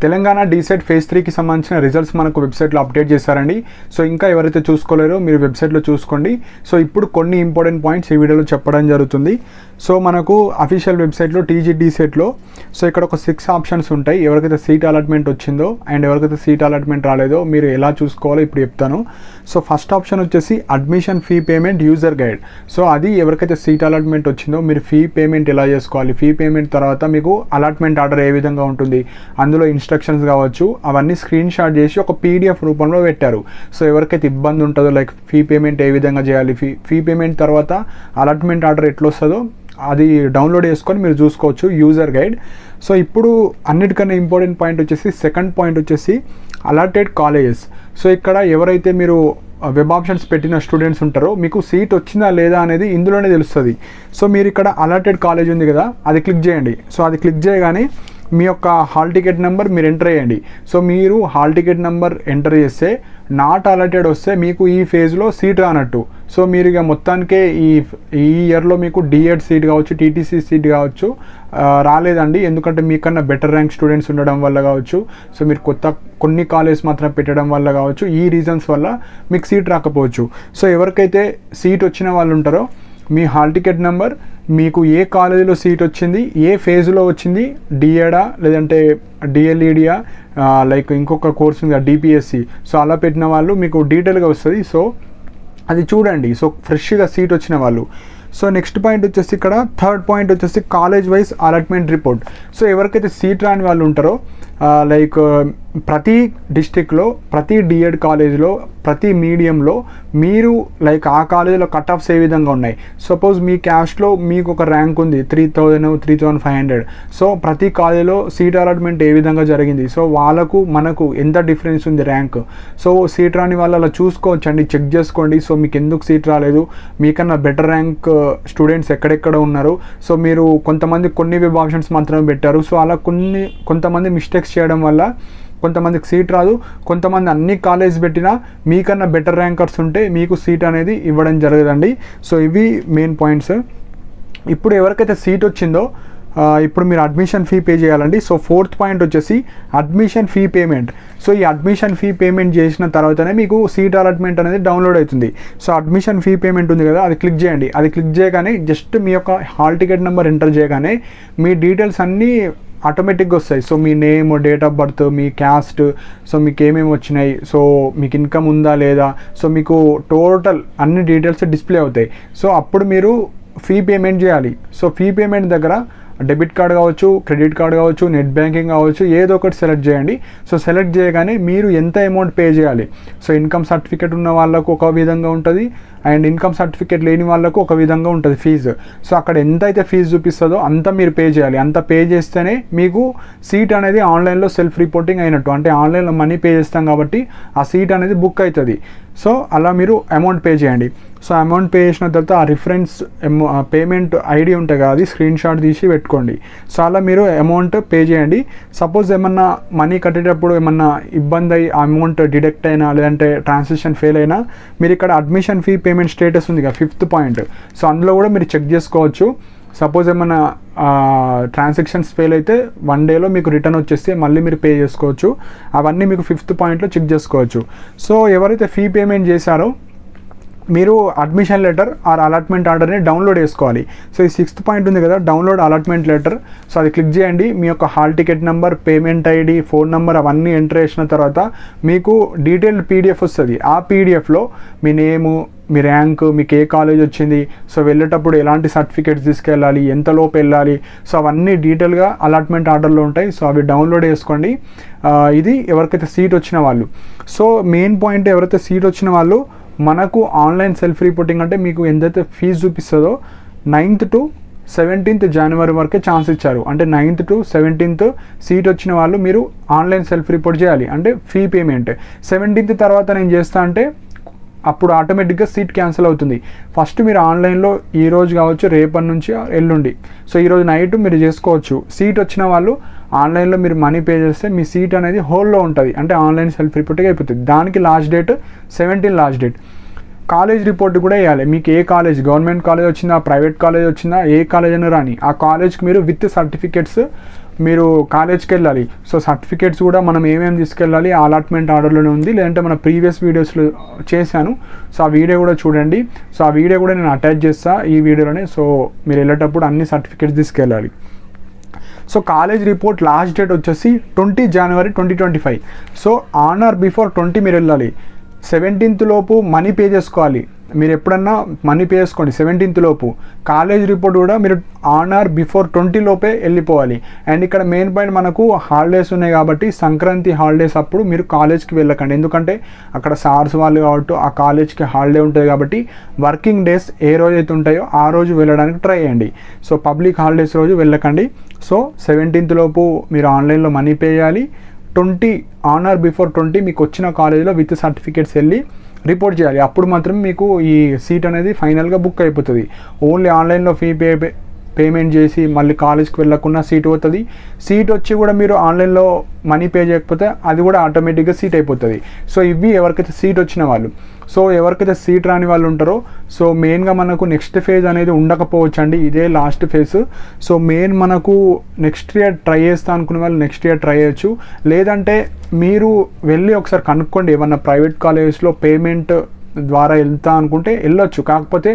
Telangana DEECET phase 3కి సంబంధించిన results మనకు వెబ్సైట్లో అప్డేట్ చేశారండి. సో ఇంకా ఎవరైతే చూసుకోలేరో మీరు వెబ్సైట్లో చూసుకోండి. సో ఇప్పుడు కొన్ని ఇంపార్టెంట్ పాయింట్స్ ఈ వీడియోలో చెప్పడం జరుగుతుంది. సో మనకు అఫీషియల్ వెబ్సైట్లో టీజీ డీసెట్లో సో ఇక్కడ ఒక 6 ఆప్షన్స్ ఉంటాయి. ఎవరికైతే సీట్ అలాట్మెంట్ వచ్చిందో అండ్ ఎవరికైతే సీట్ అలాట్మెంట్ రాలేదో మీరు ఎలా చూసుకోవాలో ఇప్పుడు చెప్తాను. సో ఫస్ట్ ఆప్షన్ వచ్చేసి admission fee payment user guide. So అది ఎవరికైతే సీట్ అలాట్మెంట్ వచ్చిందో మీరు ఫీ పేమెంట్ ఎలా చేసుకోవాలి, ఫీ పేమెంట్ తర్వాత మీకు అలాట్మెంట్ ఆర్డర్ ఏ విధంగా ఉంటుంది, అందులో ఇన్స్ట్రక్షన్స్ కావచ్చు అవన్నీ స్క్రీన్ షాట్ చేసి ఒక పీడిఎఫ్ రూపంలో పెట్టారు. సో ఎవరికైతే ఇబ్బంది ఉంటుందో లైక్ ఫీ పేమెంట్ ఏ విధంగా చేయాలి, ఫీ పేమెంట్ తర్వాత అలాట్మెంట్ ఆర్డర్ ఎట్లా వస్తుందో అది డౌన్లోడ్ చేసుకొని మీరు చూసుకోవచ్చు యూజర్ గైడ్. సో ఇప్పుడు అన్నిటికన్నా ఇంపార్టెంట్ పాయింట్ వచ్చేసి సెకండ్ పాయింట్ వచ్చేసి అలాటెడ్ కాలేజెస్. సో ఇక్కడ ఎవరైతే మీరు వెబ్ ఆప్షన్స్ పెట్టిన స్టూడెంట్స్ ఉంటారో మీకు సీట్ వచ్చిందా లేదా అనేది ఇందులోనే తెలుస్తుంది. సో మీరు ఇక్కడ అలాటెడ్ కాలేజ్ ఉంది కదా అది క్లిక్ చేయండి. సో అది క్లిక్ చేయగానే మీ యొక్క హాల్ టికెట్ నెంబర్ మీరు ఎంటర్ చేయండి. సో మీరు హాల్ టికెట్ నెంబర్ ఎంటర్ చేస్తే నాట్ అలాటెడ్ వస్తే మీకు ఈ ఫేజ్లో సీట్ రానట్టు. సో మీరు ఇక మొత్తానికే ఈ ఇయర్లో మీకు డిఎడ్ సీట్ కావచ్చు, టీటీసీ సీట్ కావచ్చు రాలేదండి. ఎందుకంటే మీకన్నా బెటర్ ర్యాంక్ స్టూడెంట్స్ ఉండడం వల్ల కావచ్చు, సో మీరు కొన్ని కాలేజ్ మాత్రం పెట్టడం వల్ల కావచ్చు, ఈ రీజన్స్ వల్ల మీకు సీట్ రాకపోవచ్చు. సో ఎవరికైతే సీట్ వచ్చిన వాళ్ళు ఉంటారో మీ హాల్ టికెట్ నెంబర్, మీకు ఏ కాలేజీలో సీట్ వచ్చింది, ఏ ఫేజ్లో వచ్చింది, డిఎడా లేదంటే డిఎల్ఈడియా లైక్ ఇంకొక కోర్స్ ఉంది డిపిఎస్సి, సో అలా పెట్టిన వాళ్ళు మీకు డీటెయిల్గా వస్తుంది. సో అది చూడండి. సో ఫ్రెష్గా సీట్ వచ్చిన వాళ్ళు. సో నెక్స్ట్ పాయింట్ వచ్చేసి ఇక్కడ థర్డ్ పాయింట్ వచ్చేసి college wise allotment report. So ఎవరికైతే సీట్ రాని వాళ్ళు ఉంటారో లైక్ ప్రతి డిస్టిక్లో ప్రతి డిఎడ్ కాలేజ్లో ప్రతి మీడియంలో మీరు లైక్ ఆ కాలేజీలో కట్ ఆఫ్స్ ఏ విధంగా ఉన్నాయి. సపోజ్ మీ క్యాస్ట్లో మీకు ఒక ర్యాంక్ ఉంది 3000 3500. సో ప్రతి కాలేజీలో సీట్ అలాట్మెంట్ ఏ విధంగా జరిగింది, సో వాళ్ళకు మనకు ఎంత డిఫరెన్స్ ఉంది ర్యాంక్. సో సీట్ రాని వాళ్ళు అలా చూసుకోవచ్చండి, చెక్ చేసుకోండి. సో మీకు ఎందుకు సీట్ రాలేదు, మీకన్నా బెటర్ ర్యాంక్ స్టూడెంట్స్ ఎక్కడెక్కడ ఉన్నారు. సో మీరు కొంతమంది కొన్ని వెబ్ ఆప్షన్స్ మాత్రమే పెట్టారు. సో అలా కొంతమంది మిస్టేక్స్ చేయడం వల్ల కొంతమందికి సీట్ రాదు. కొంతమంది అన్ని కాలేజ్ పెట్టినా మీకన్నా బెటర్ ర్యాంకర్స్ ఉంటే మీకు సీట్ అనేది ఇవ్వడం జరగదండి. సో ఇవి మెయిన్ పాయింట్స్. ఇప్పుడు ఎవరికైతే సీట్ వచ్చిందో ఇప్పుడు మీరు అడ్మిషన్ ఫీ పే చేయాలండి. సో ఫోర్త్ పాయింట్ వచ్చేసి అడ్మిషన్ ఫీ పేమెంట్. సో ఈ అడ్మిషన్ ఫీ పేమెంట్ చేసిన తర్వాతనే మీకు సీట్ అలాట్మెంట్ అనేది డౌన్లోడ్ అవుతుంది. సో అడ్మిషన్ ఫీ పేమెంట్ ఉంది కదా అది క్లిక్ చేయండి. అది క్లిక్ చేయగానే జస్ట్ మీ యొక్క హాల్ టికెట్ నెంబర్ ఎంటర్ చేయగానే మీ డీటెయిల్స్ అన్నీ ఆటోమేటిక్గా వస్తాయి. So me name, date of birth, me caste, so మీకు ఏమేమి వచ్చినాయి, సో మీకు ఇన్కమ్ ఉందా లేదా, సో మీకు టోటల్ అన్ని డీటెయిల్స్ డిస్ప్లే అవుతాయి. సో అప్పుడు మీరు ఫీ పేమెంట్ చేయాలి. సో ఫీ పేమెంట్ దగ్గర డెబిట్ కార్డ్ కావచ్చు, క్రెడిట్ కార్డ్ కావచ్చు, నెట్ బ్యాంకింగ్ కావచ్చు, ఏదో ఒకటి సెలెక్ట్ చేయండి. సో సెలెక్ట్ చేయగానే మీరు ఎంత అమౌంట్ పే చేయాలి. సో ఇన్కమ్ సర్టిఫికేట్ ఉన్న వాళ్ళకు ఒక విధంగా ఉంటుంది అండ్ ఇన్కమ్ సర్టిఫికేట్ లేని వాళ్ళకు ఒక విధంగా ఉంటుంది ఫీజు. సో అక్కడ ఎంత అయితే ఫీజు చూపిస్తుందో అంత మీరు పే చేయాలి. అంత పే చేస్తేనే మీకు సీట్ అనేది ఆన్లైన్లో సెల్ఫ్ రిపోర్టింగ్ అయినట్టు. అంటే ఆన్లైన్లో మనీ పే చేస్తాం కాబట్టి ఆ సీట్ అనేది బుక్ అవుతుంది. సో అలా మీరు అమౌంట్ పే చేయండి. సో అమౌంట్ పే చేసిన తర్వాత ఆ రిఫరెన్స్ పేమెంట్ ఐడి ఉంటుంది కదా అది స్క్రీన్ షాట్ తీసి పెట్టుకోండి. సో అలా మీరు అమౌంట్ పే చేయండి. సపోజ్ ఏమన్నా మనీ కట్టేటప్పుడు ఏమన్నా ఇబ్బంది అయ్యి ఆ అమౌంట్ డిడక్ట్ అయినా లేదంటే ట్రాన్సాక్షన్ ఫెయిల్ అయినా మీరు ఇక్కడ అడ్మిషన్ ఫీ పేమెంట్ స్టేటస్ ఉంది కదా 5th పాయింట్. సో అందులో కూడా మీరు చెక్ చేసుకోవచ్చు. సపోజ్ ఏమన్నా ట్రాన్సాక్షన్స్ ఫెయిల్ అయితే 1 డేలో మీకు రిటర్న్ వచ్చేస్తే మళ్ళీ మీరు పే చేసుకోవచ్చు. అవన్నీ మీకు 5th పాయింట్లో చెక్ చేసుకోవచ్చు. సో ఎవరైతే ఫీ పేమెంట్ చేశారో మీరు అడ్మిషన్ లెటర్ ఆర్ అలాట్మెంట్ ఆర్డర్ని డౌన్లోడ్ చేసుకోవాలి. సో ఈ 6th పాయింట్ ఉంది కదా డౌన్లోడ్ అలాట్మెంట్ లెటర్. సో అది క్లిక్ చేయండి. మీ యొక్క hall ticket number, payment ID, phone number అవన్నీ ఎంటర్ చేసిన తర్వాత మీకు డీటెయిల్డ్ పీడిఎఫ్ వస్తుంది. ఆ పీడిఎఫ్లో మీ నేము, మీ ర్యాంక్, మీకు ఏ కాలేజ్ వచ్చింది, సో వెళ్ళేటప్పుడు ఎలాంటి సర్టిఫికేట్స్ తీసుకెళ్ళాలి, ఎంత లోపు వెళ్ళాలి, సో అవన్నీ డీటెయిల్గా అలాట్మెంట్ ఆర్డర్లో ఉంటాయి. సో అవి డౌన్లోడ్ చేసుకోండి. ఇది ఎవరికైతే సీట్ వచ్చిన వాళ్ళు. సో మెయిన్ పాయింట్ ఎవరైతే సీట్ వచ్చిన వాళ్ళు మనకు ఆన్లైన్ సెల్ఫ్ రిపోర్టింగ్ అంటే మీకు ఎంతైతే ఫీజు చూపిస్తుందో 9th to 17th జనవరి వరకే ఛాన్స్ ఇచ్చారు. అంటే 9th to 17th సీట్ వచ్చిన వాళ్ళు మీరు ఆన్లైన్ సెల్ఫ్ రిపోర్ట్ చేయాలి. అంటే ఫీ పేమెంట్ 17th తర్వాత నేను చేస్తా అంటే అప్పుడు ఆటోమేటిక్గా సీట్ క్యాన్సిల్ అవుతుంది. ఫస్ట్ మీరు ఆన్లైన్లో ఈరోజు కావచ్చు, రేపటి నుంచి ఎల్లుండి, సో ఈరోజు నైట్ మీరు చేసుకోవచ్చు. సీట్ వచ్చిన వాళ్ళు ఆన్లైన్లో మీరు మనీ పే చేస్తే మీ సీట్ అనేది హోల్డ్లో ఉంటుంది. అంటే ఆన్లైన్ సెల్ఫ్ రిపోర్ట్గా అయిపోతుంది. దానికి last date 17 last date. College report కూడా వేయాలి. మీకు ఏ కాలేజ్, గవర్నమెంట్ కాలేజ్ వచ్చిందా, ప్రైవేట్ కాలేజ్ వచ్చిందా, ఏ కాలేజ్ అయినా రాని ఆ కాలేజ్కి మీరు విత్ సర్టిఫికేట్స్ మీరు కాలేజ్కి వెళ్ళాలి. సో సర్టిఫికేట్స్ కూడా మనం ఏమేమి తీసుకెళ్ళాలి అలాట్మెంట్ ఆర్డర్లోనే ఉంది, లేదంటే మన ప్రీవియస్ వీడియోస్లో చేశాను. సో ఆ వీడియో కూడా చూడండి. సో ఆ వీడియో కూడా నేను అటాచ్ చేస్తాను ఈ వీడియోలోనే. సో మీరు వెళ్ళేటప్పుడు అన్ని సర్టిఫికేట్స్ తీసుకెళ్ళాలి. So college report last date వచ్చేసి 20 జనవరి 2025. సో ఆన్ ఆర్ బిఫోర్ 20 మీరు వెళ్ళాలి. 17th లోపు మనీ పే చేసుకోవాలి. మీరు ఎప్పుడన్నా మనీ పే చేసుకోండి 17th లోపు. కాలేజ్ రిపోర్ట్ కూడా మీరు ఆన్ ఆర్ బిఫోర్ 20 లోపే వెళ్ళిపోవాలి. అండ్ ఇక్కడ మెయిన్ పాయింట్ మనకు హాలిడేస్ ఉన్నాయి కాబట్టి సంక్రాంతి హాలిడేస్ అప్పుడు మీరు కాలేజ్కి వెళ్ళకండి. ఎందుకంటే అక్కడ సార్స్ వాళ్ళు కాబట్టి ఆ కాలేజ్కి హాలిడే ఉంటుంది కాబట్టి వర్కింగ్ డేస్ ఏ రోజు అయితే ఉంటాయో ఆ రోజు వెళ్ళడానికి ట్రై చేయండి. సో పబ్లిక్ హాలిడేస్ రోజు వెళ్ళకండి. సో 17th లోపు మీరు ఆన్లైన్లో మనీ పే చేయాలి. 20 ఆన్ ఆర్ బిఫోర్ 20 మీకు వచ్చిన కాలేజ్లో విత్ సర్టిఫికేట్స్ వెళ్ళి రిపోర్ట్ చేయాలి. అప్పుడు మాత్రం మీకు ఈ సీట్ అనేది ఫైనల్గా బుక్ అయిపోతుంది. ఓన్లీ ఆన్లైన్లో పేమెంట్ చేసి మళ్ళీ కాలేజ్కి వెళ్ళకుండా సీట్ అవుతుంది. సీట్ వచ్చి కూడా మీరు ఆన్లైన్లో మనీ పే చేయకపోతే అది కూడా ఆటోమేటిక్గా సీట్ అయిపోతుంది. సో ఇవి ఎవరికైతే సీట్ వచ్చిన వాళ్ళు. సో ఎవరికైతే సీట్ రాని వాళ్ళు ఉంటారో సో మెయిన్గా మనకు నెక్స్ట్ ఫేజ్ అనేది ఉండకపోవచ్చు అండి, ఇదే లాస్ట్ ఫేజ్. సో మెయిన్ మనకు నెక్స్ట్ ఇయర్ ట్రై చేస్తా అనుకునే వాళ్ళు నెక్స్ట్ ఇయర్ ట్రై చేయొచ్చు. లేదంటే మీరు వెళ్ళి ఒకసారి కనుక్కోండి, ఏమన్నా ప్రైవేట్ కాలేజెస్లో పేమెంట్ ద్వారా వెళ్తా అనుకుంటే వెళ్ళొచ్చు. కాకపోతే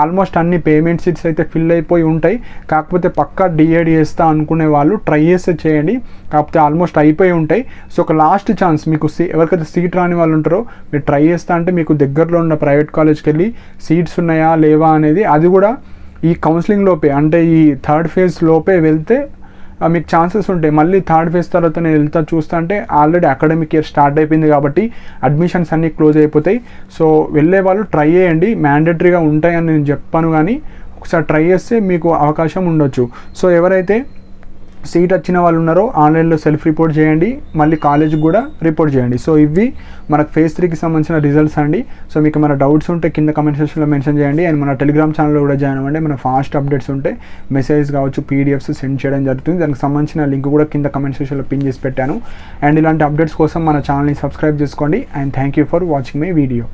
ఆల్మోస్ట్ అన్ని పేమెంట్ సీట్స్ అయితే ఫిల్ అయిపోయి ఉంటాయి. కాకపోతే పక్కా డిఏడ్ చేస్తా అనుకునే వాళ్ళు ట్రై చేస్తే చేయండి. కాకపోతే ఆల్మోస్ట్ అయిపోయి ఉంటాయి. సో ఒక లాస్ట్ ఛాన్స్ మీకు ఎవరికైతే సీట్ రాని వాళ్ళు ఉంటారో మీరు ట్రై చేస్తా అంటే మీకు దగ్గరలో ఉన్న ప్రైవేట్ కాలేజ్కి వెళ్ళి సీట్స్ ఉన్నాయా లేవా అనేది అది కూడా ఈ కౌన్సిలింగ్ లోపే అంటే ఈ థర్డ్ ఫేజ్ లోపే వెళ్తే మీకు ఛాన్సెస్ ఉంటాయి. మళ్ళీ థర్డ్ ఫేజ్ తర్వాత నేను వెళ్తా చూస్తా అంటే ఆల్రెడీ అకాడమిక్ ఇయర్ స్టార్ట్ అయిపోయింది కాబట్టి అడ్మిషన్స్ అన్నీ క్లోజ్ అయిపోతాయి. సో వెళ్ళే వాళ్ళు ట్రై చేయండి. మ్యాండేటరీగా ఉంటాయని నేను చెప్పాను, కానీ ఒకసారి ట్రై చేస్తే మీకు అవకాశం ఉండొచ్చు. సో ఎవరైతే సీట్ వచ్చిన వాళ్ళు ఉన్నారో ఆన్లైన్లో సెల్ఫ్ రిపోర్ట్ చేయండి, మళ్ళీ కాలేజ్కి కూడా రిపోర్ట్ చేయండి. సో ఇవి మనకు ఫేజ్ 3కి సంబంధించిన రిజల్ట్స్ అండి. సో మీకు మన డౌట్స్ ఉంటే కింద కమెంట్ సెక్షన్లో మెన్షన్ చేయండి. అండ్ మన టెలిగ్రామ్ ఛానల్లో కూడా జాయిన్ అవ్వండి. మన ఫాస్ట్ అప్డేట్స్ ఉంటే మెసేజ్ కావచ్చు పీడిఎఫ్స్ సెండ్ చేయడం జరుగుతుంది. దానికి సంబంధించిన లింక్ కూడా కింద కమెంట్ సెక్షన్లో పిన్ చేసి పెట్టాను. అండ్ ఇలాంటి అప్డేట్స్ కోసం మన ఛానల్ని సబ్స్క్రైబ్ చేసుకోండి. And thank you for watching my video.